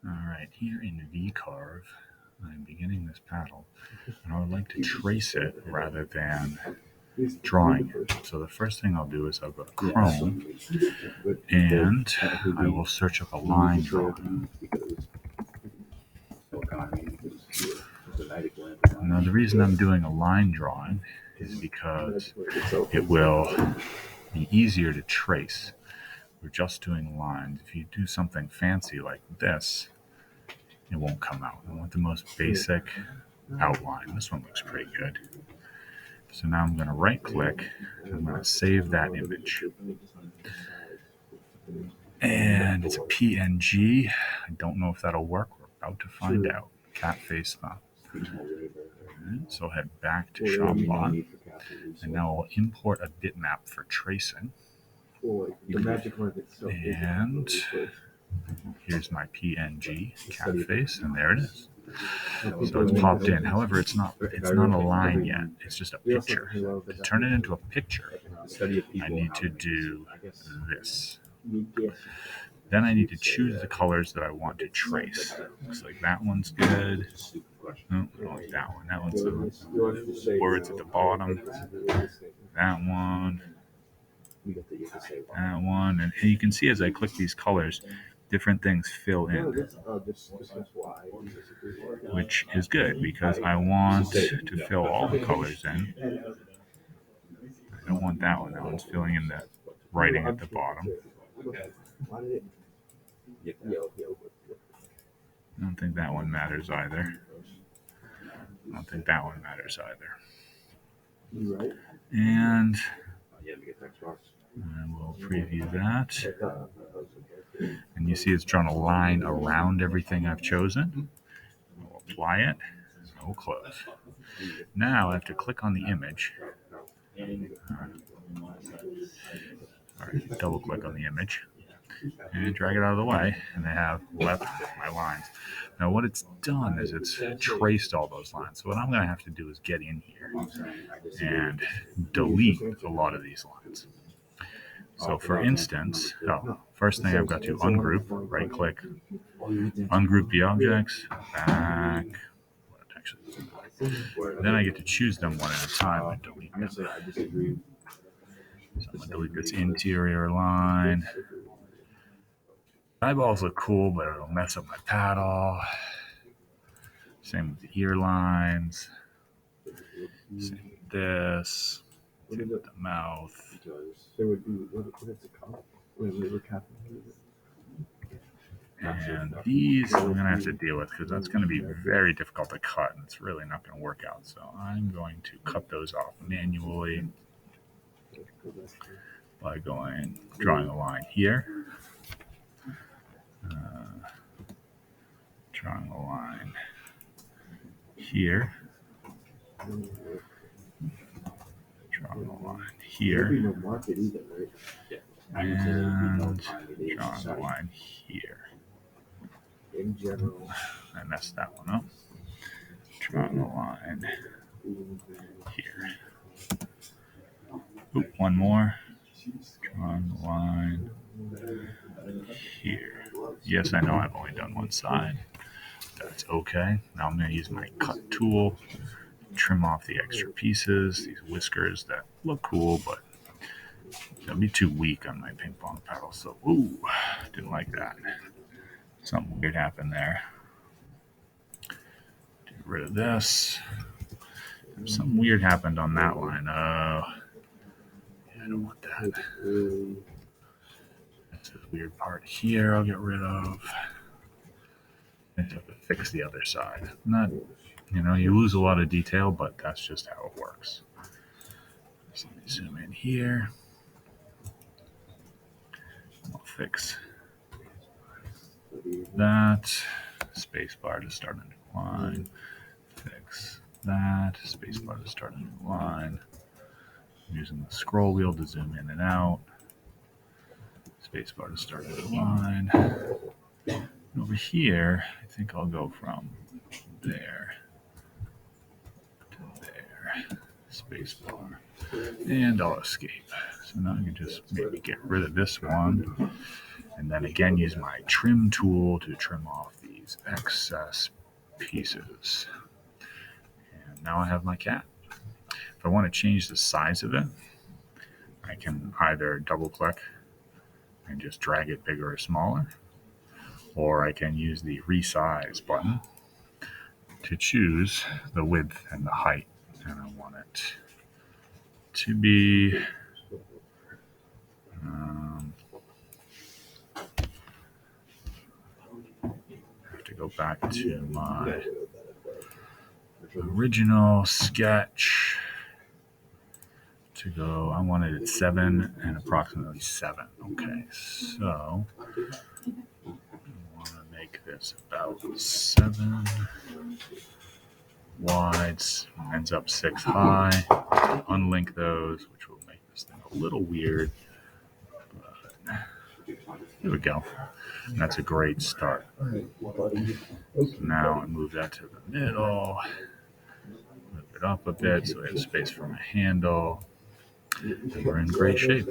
Alright, here in vcarve, I'm beginning this paddle, and I would like to trace it rather than drawing it. So the first thing I'll do is I'll go to Chrome, and I will search up a line drawing. Now the reason I'm doing a line drawing is because it will be easier to trace. We're just doing lines. If you do something fancy like this, it won't come out. I want the most basic outline. This one looks pretty good. So now I'm going to right click. I'm going to save that image. And it's a PNG. I don't know if that'll work. We're about to find out. Cat face thumb. So I'll head back to ShopBot. And now I'll import a bitmap for tracing. And here's my PNG cat face, and there it is. So it's popped in. However, it's not a line yet. It's just a picture. To turn it into a picture, I need to do this. Then I need to choose the colors that I want to trace. Looks like that one's good. No, I don't like that one. That one's the words at the bottom. That one. That one. And you can see as I click these colors, different things fill in, which is good because I want to fill all the colors in. I don't want that one. That one's filling in the writing at the bottom. I don't think that one matters either. I don't think that one matters either. And I will preview that. And you see it's drawn a line around everything I've chosen. I'll apply it. I'll close. Now I have to click on the image. Alright, double click on the image and drag it out of the way, and I have left my lines. Now what it's done is it's traced all those lines. So what I'm going to have to do is get in here and delete a lot of these lines. So for instance, first thing I've got to ungroup, right click, ungroup the objects, back, then I get to choose them one at a time and delete them. So I'm going to delete this interior line. Eyeballs look cool, but it'll mess up my paddle. Same with the ear lines. Same with this. Same with the mouth. And these I'm going to have to deal with because that's going to be very difficult to cut, and it's really not going to work out. So I'm going to cut those off manually by drawing a line here. Drawing a line here. Drawing a line here. And drawing a line here. I messed that one up. Drawing a line here. Oop, one more. Drawing a line here. Yes, I know I've only done one side. That's okay. Now I'm going to use my cut tool, trim off the extra pieces, these whiskers that look cool, but they'll be too weak on my ping pong paddle. So, ooh, didn't like that. Something weird happened there. Get rid of this. Something weird happened on that line. Yeah, I don't want that. That's this weird part here I'll get rid of. I have to fix the other side. You lose a lot of detail, but that's just how it works. So let me zoom in here. I'll fix that. Spacebar to start a new line. Fix that. Spacebar to start a new line. I'm using the scroll wheel to zoom in and out. Spacebar to start a new line. And over here, I think I'll go from there to there. Spacebar. And I'll escape. So now I can just maybe get rid of this one And then again, use my trim tool to trim off these excess pieces. And now I have my cat. If I want to change the size of it, I can either double click and just drag it bigger or smaller, or I can use the resize button to choose the width and the height. And I want it to be I have to go back to my original sketch to go. I wanted it 7 and approximately 7. Okay, so I want to make this about 7 wide, ends up 6 high. Unlink those, which will make this thing a little weird. But here we go. That's a great start. So now I move that to the middle, move it up a bit so I have space for my handle. And we're in great shape.